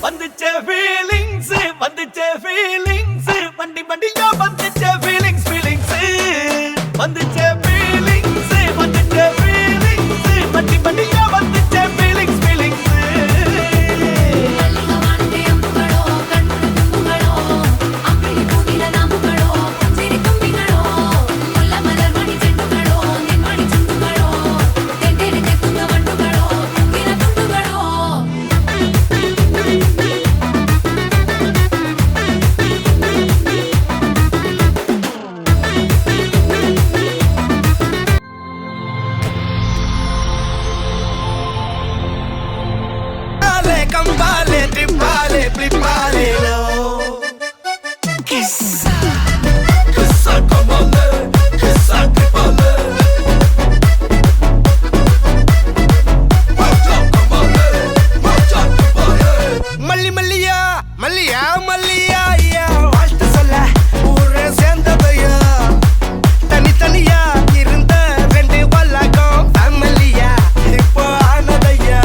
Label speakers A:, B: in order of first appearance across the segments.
A: வந்துச்சே feelings வந்துச்சே feelings வண்டி வண்டியா வந்துச்சே ஃபீலிங்ஸ் ஃபீலிங்ஸ் வந்துச்சே ஃபீலிங்ஸ் வந்துச்சே ஃபீலிங்ஸ் வண்டி வண்டியா வந்துச்சே feelings feelings Cambale, tripale, flipale, no. Kissa, kissa, cambale, kissa, tripale. Marcha, cambale, marcha, tripale. Malli, malliya, malliya, malliya, ya. வாழ்த்து சொல்ல ஊரே சேர்ந்ததையா தனி தனியா இருந்த ரெண்டு வல்லகம் ஃபேமிலியா இப்போ ஆனதையா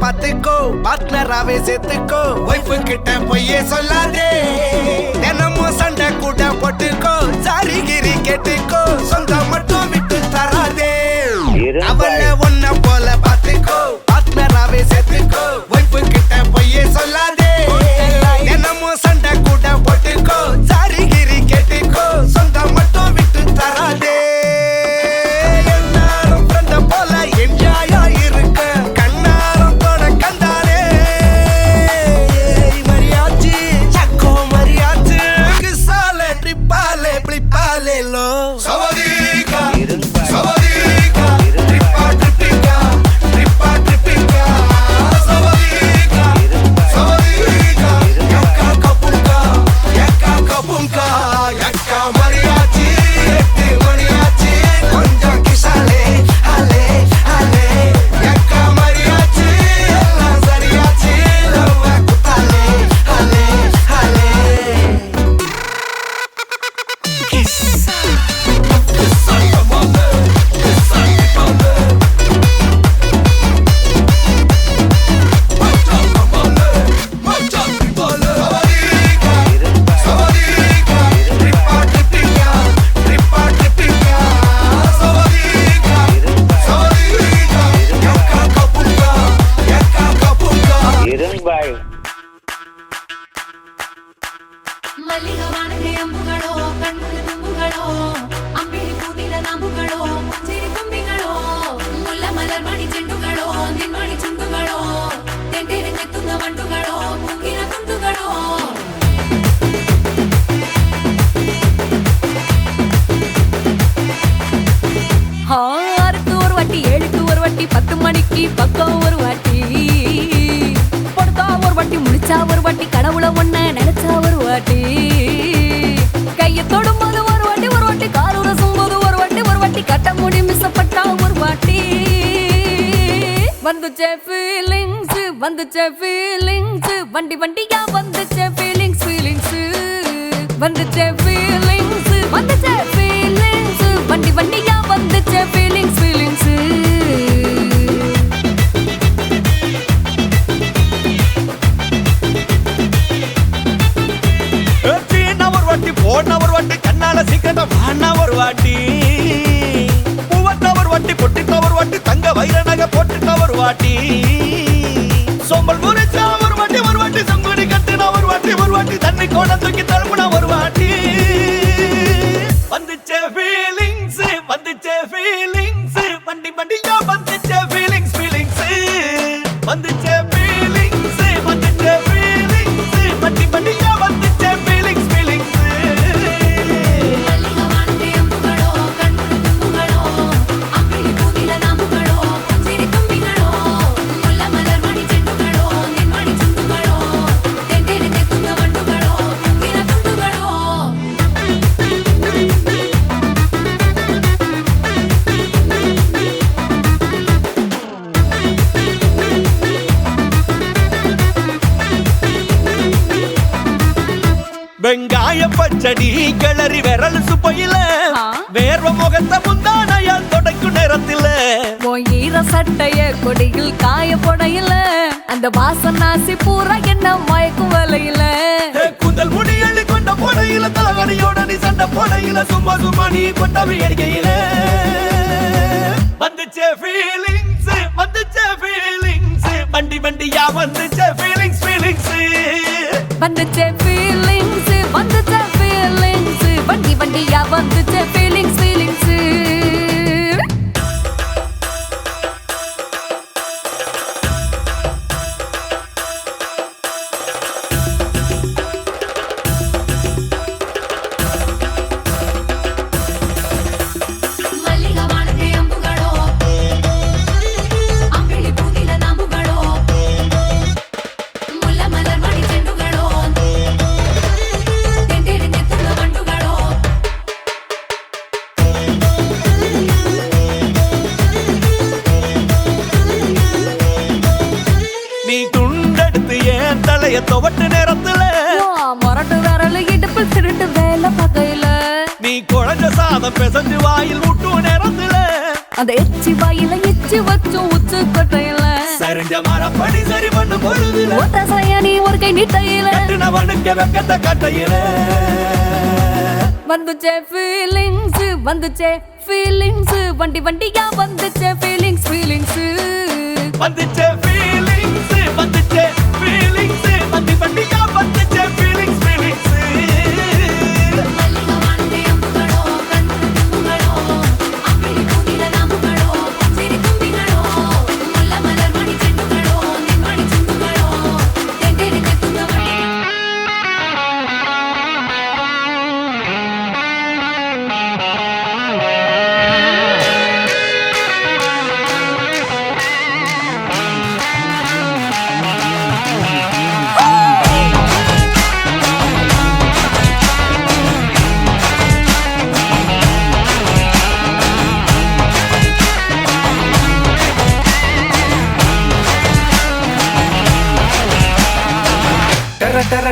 A: பாத்துக்கோ பார்ட்னராவே சேர்த்துக்கோ வைஃப் கிட்ட பொய்யே சொல்லாதே தினமும் சண்டை கூட போட்டுக்கோ சாரிகிரி கேட்டுக்கோ சொந்தம் மட்டும் விட்டு தராதே அவளை ஒன்ன போல பாத்துக்கோ பார்ட்னராவே சேர்த்துக்கோ வைஃப் கிட்ட பொய்யே சொல்லாதே தினமும் சண்டை கூட போட்டுக்கோ சாரிகிரி கேட்டுக்கோ சொந்தம் மட்டும் விட்டு தராதே எல்லாரும் ஃப்ரெண்ட போல என்ஜாயா இருக்க Sabadica, sabadica, tripa tripica, tripa tripica. Sabadica, sabadica, yakka kapunka, yakka mariachi, etti mariachi, konja kisale, ale, ale, yakka mariachi, ella sariachi, lava kutale, ale, ale. Kissa.
B: ஆறுக்கு ஒரு வாட்டி 7க்கு ஒரு வாட்டி 10 மணிக்கு பக்கம் ஒரு வாட்டி படுத்தா ஒரு வாட்டி முடிச்சா ஒரு வாட்டி கடவுளை ஒன்ன நினைச்சா ஒரு வாட்டி கையை தொடும்போது ஒரு வாட்டி கால் உரசும் போது ஒரு வாட்டி கட்ட முடி மிசப்பட்டா ஒரு வாட்டி வந்துச்சே ஃபீலிங்ஸ் வண்டி வண்டியா வந்துச்சே ஃபீலிங்ஸ் வந்துச்சே ஃபீலிங்ஸ் வண்டி வண்டியா வந்துச்சே ஃபீலிங்ஸ்
A: போன ஒரு வாட்டி கண்ணால சீக்கிரம் வாண்ணா ஒரு வாட்டி அழக போட்டுட்டா ஒரு வாட்டி சோம்பல் முறிச்சா ஒரு வாட்டி சங்குடி கட்டுனா ஒரு வாட்டி தண்ணி கோட தூக்கி தழுப்புனா ஒரு வாட்டி வந்துச்சே ஃபீலிங்ஸ் வண்டி வண்டியா வந்துச்சே ஃபீலிங்ஸ் வந்துச்சே ஃபீலிங்ஸ் வண்டி வண்டியா வந்துச்சே ஃபீலிங்ஸ் வெங்காய பச்சடி கிளறி விரல் சுப்பையில வேர்வ முகத்தை முந்தானையால் தொடக்கும் நேரத்தில்
B: ஈர சட்டைய கொடியில் காய பொடையில அந்த வாசனாசி பூரா என்ன மயக்கும் வலையில
A: குந்தல் முடியள்ளி கொண்ட பொடையில தலைவலியோட நீ சண்டை பொடையில சும்மா நீ கொண்டவி அடிக்கையில வந்துச்சே ஃபீலிங்ஸ் வண்டி வண்டியா வந்துச்சே ஃபீலிங்ஸ்
B: வந்துச்சே ஃபீலிங்ஸ் வண்டி வண்டியா வந்துச்சே ஃபீலிங்ஸ்
A: நீ துண்டெடுத்து ஏன் தலைய துவட்டு நேரத்துல
B: மொரட்டு விரல் இடுப்பில் திருட்டு வேலை பகையில
A: நீ குழஞ்ச சாதம் பிசைஞ்சு வாயில் விட்டு நேரத்துல
B: அந்த எச்சி வாயில எச்சி வச்சும் உச்சு கொட்டையில
A: சரிஞ்ச மரப்படி சரி பண்ணு பொழுதுல
B: ஒத்த சையனி ஒரு கை நீட்டையில
A: கட்டுனவனுக்கு வெக்கத்த கட்டையில
B: வந்துச்சே ஃபீலிங்ஸ் வண்டி வண்டியா வந்துச்சே ஃபீலிங்ஸ்
A: வந்துச்சே ஃபீலிங்ஸ் வண்டி வண்டியா வந்துச்சே ஃபீலிங்ஸ்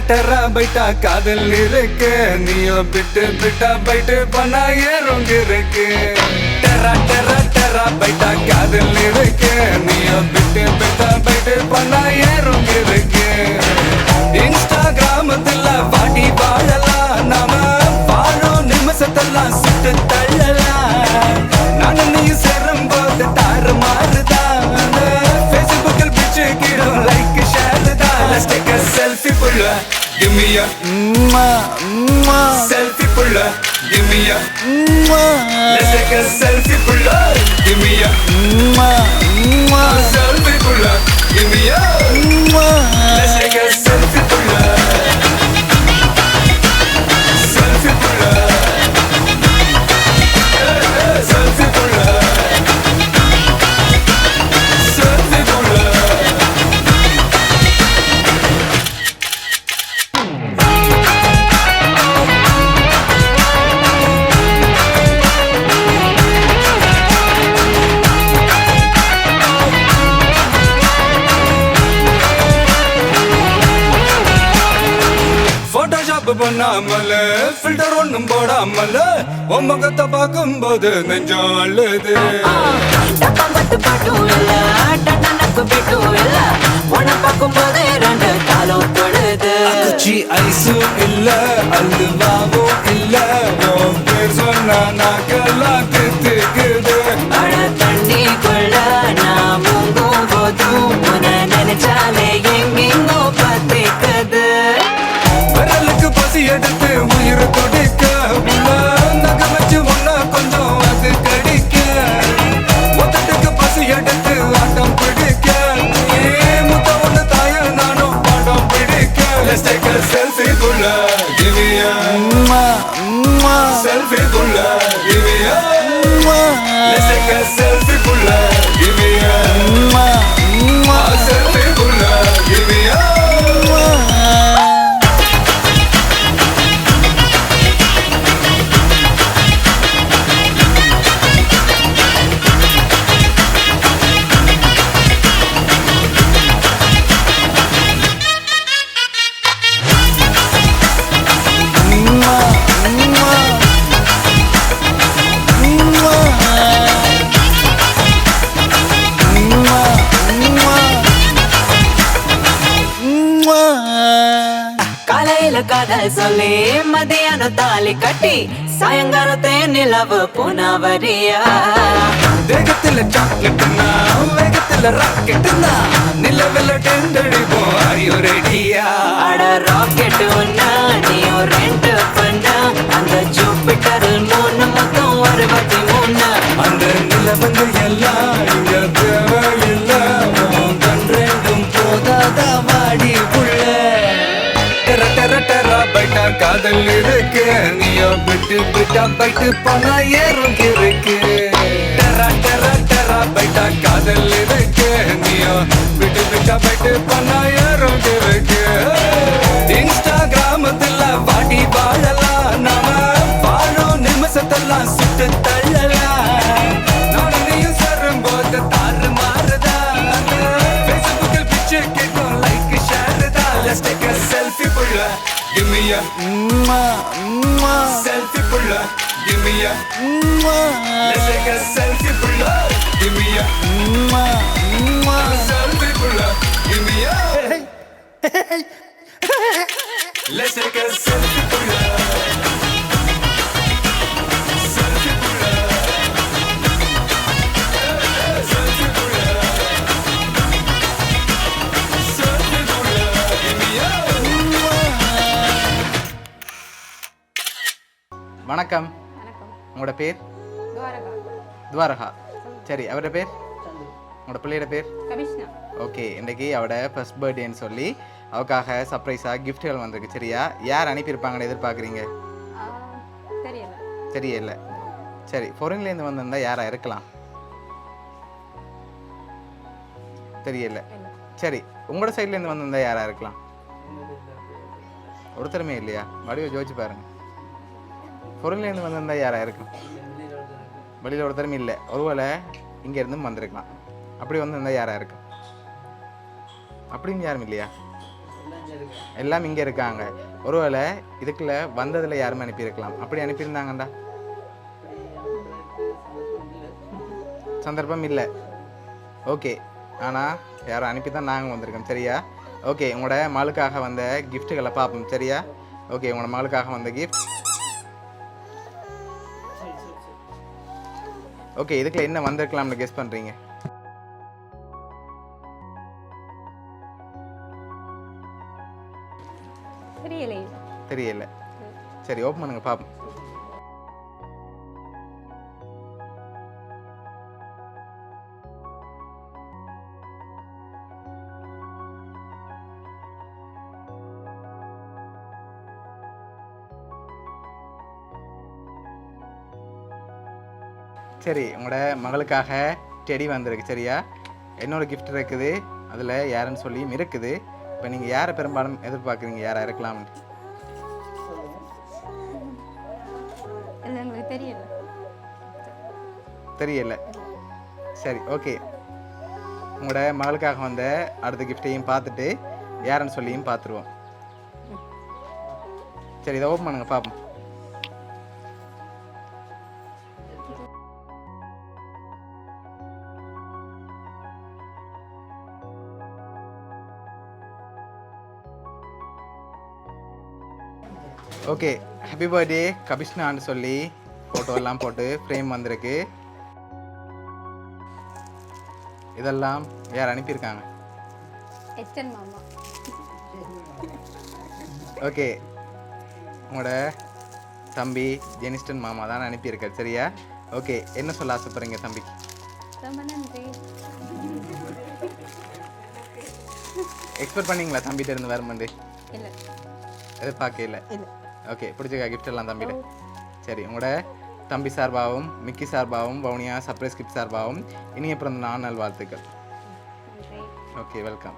C: டெரா பைட்டா காதல் இருக்கு நீயோ பிட்டா பைட்டு பண்ணா ஏறுங்க இருக்கு டெரா பைட்டா காதல் இருக்கு நீயோ பிட்டா பைட்டு பண்ணா ஏறுங்க இருக்கு இன்ஸ்டாகிராமத்துல வாடி வாழலாம் நாம வாழும் நிமிஷத்தெல்லாம் சுட்டு தள்ளலாம் நானும் நீ சேரும் போது தாறு மாறுதான் ஃபேஸ்புக்கில் பிச்சு கிடும் லைக் ஷேர் தான் let's take a selfie pulla give me a selfie pulla give me a let's take a selfie pulla give me a selfie pulla give me a let's take a selfie pulla selfie pulla selfie pulla selfie pulla பண்ணாமல filter ஒண்ணும் போடாமல உன் முகத்தை பார்க்கும்போது நெஞ்சம் அழுது ஐஸும் இல்ல அல்வாவும் இல்ல சொன்னா நாக்கெல்லாம் தித்துக்குது
B: தண்ணி கொள்ள நாம
D: காதல் சொல்லி மதியானம் தாலி கட்டி சாயங்காலத்தே நிலவு புனவரியா
C: வேகத்துல சாக்லேட்னா வேகத்துல ராக்கெட்னா நிலவில் டெண்டடிப்போம் Are you ready-யா?
D: அட ராக்கெட் ஒன்னா நீயும் ரெண்டு பண்ணா அந்த ஜூபிட்டரில் 3 மொத்தம் 63
C: அந்த நிலவங்கள் எல்லாம் இங்க தேவையில்ல உன் கண் ரெண்டும் போதாத வாடி புள்ள டெர டெர டெர பைட்டா காதல் இருக்கு நீயோ விட்டு விட்டா பைட்டு போனா ஏறும் இருக்கு டெர டெர டெர பைட்டா காதல் இருக்கு நீயோ விட்டு விட்டா பைட்டு போனா ஏறும் இருக்கு இன்ஸ்டாகிராமத்துல வாடி வாழலாம் நாம வாழும் நிமிஷத்தெல்லாம் சுட்டு தள்ளலாம் நானும் நீயும் சேரும்போது தாறு மாறுதா Facebookல் பிச்சை கேட்கும் லைக் ஷேர் தான் Let's take a selfie புள்ள Give me a selfie புள்ள Give me a Let's take a selfie புள்ள Give me a selfie புள்ள Give me a Let's take a selfie புள்ள Selfie புள்ள Selfie புள்ள Selfie புள்ள Give me a
E: வணக்கம். உங்களோட பேர்? துவாரகா. சரி, அவரோட பேர்? உங்களோட பிள்ளையோட பேர்? ஓகே, இன்றைக்கி அவட ஃபர்ஸ்ட் பர்த்டேன்னு சொல்லி அவக்காக சர்ப்ரைஸாக கிஃப்ட்டுகள் வந்திருக்கு. சரியா? யார் அனுப்பியிருப்பாங்கன்னு எதிர்பார்க்குறீங்க? தெரியல. சரி, ஃபாரின்லேருந்து வந்திருந்தால் யாராக இருக்கலாம்? தெரியல. சரி, உங்களோட சைட்லேருந்து வந்திருந்தால் யாராக இருக்கலாம்? ஒருத்தருமே இல்லையா? வடிவை ஜோதிச்சு பாருங்க. பொருள்லேருந்து வந்திருந்தா யாராக இருக்கும்? வெளியில் ஒருத்தருமே இல்லை. ஒருவேளை இங்கேருந்தும் வந்திருக்கலாம். அப்படி வந்திருந்தா யாராக இருக்கும்? அப்படின்னு யாரும் இல்லையா? எல்லாம் இங்கே இருக்காங்க. ஒருவேளை இதுக்குள்ள வந்ததில் யாருமே அனுப்பியிருக்கலாம். அப்படி அனுப்பியிருந்தாங்கண்டா சந்தர்ப்பம் இல்லை. ஓகே, ஆனால் யாரும் அனுப்பி தான் நாங்கள் வந்திருக்கோம். சரியா? ஓகே, உங்களோட மகளுக்காக வந்த கிஃப்ட்டுகளை பார்ப்போம். சரியா? ஓகே, உங்களோட மகளுக்காக வந்த கிஃப்ட். ஓகே, இதுக்குள்ள என்ன வந்திருக்கலாம்னு கெஸ் பண்ணுறீங்க? தெரியல. சரி, ஓப்பன் பண்ணுங்க பார்ப்போம். சரி, உங்களோட மகளுக்காக டெடி வந்திருக்கு. சரியா? என்னோட கிஃப்ட் இருக்குது, அதில் யாருன்னு சொல்லியும் இருக்குது. இப்போ நீங்கள் யாரை பெரும்பாலும் எதிர்பார்க்குறீங்க? யாராக இருக்கலாம்? தெரியல. சரி, ஓகே, உங்களோட மகளுக்காக வந்த அடுத்த கிஃப்டையும் பார்த்துட்டு யாருன்னு சொல்லியும் பார்த்துருவோம். சரி, இதை ஓப்பன் பண்ணுங்க பார்ப்போம். ஓகே, ஹாப்பி பர்த்டே கபிஷ்னான்னு சொல்லி ஃபோட்டோ எல்லாம் போட்டு ஃப்ரேம் வந்திருக்கு. இதெல்லாம் யார் அனுப்பியிருக்காங்க? ஓகே, உங்களோட தம்பி ஜெனிஸ்டன் மாமா தான் அனுப்பியிருக்கார். சரியா? ஓகே, என்ன சொல்ல ஆசைப்படுறீங்க தம்பிக்கு? எக்ஸ்பெக்ட் பண்ணீங்களா தம்பிகிட்ட இருந்து வருமாண்டு? எதிர்பார்க்கல. ஓகே, பிடிச்ச கிஃப்ட் எல்லாம் தம்பிகிட்ட. சரி, உங்களோட தம்பி சார்பாகவும் மிக்கி சார்பாகவும் வவுனியா சர்ப்ரைஸ் கிஃப்ட் சார்பாகவும் இனிய பிறந்த நாள் வாழ்த்துக்கள். Okay, welcome.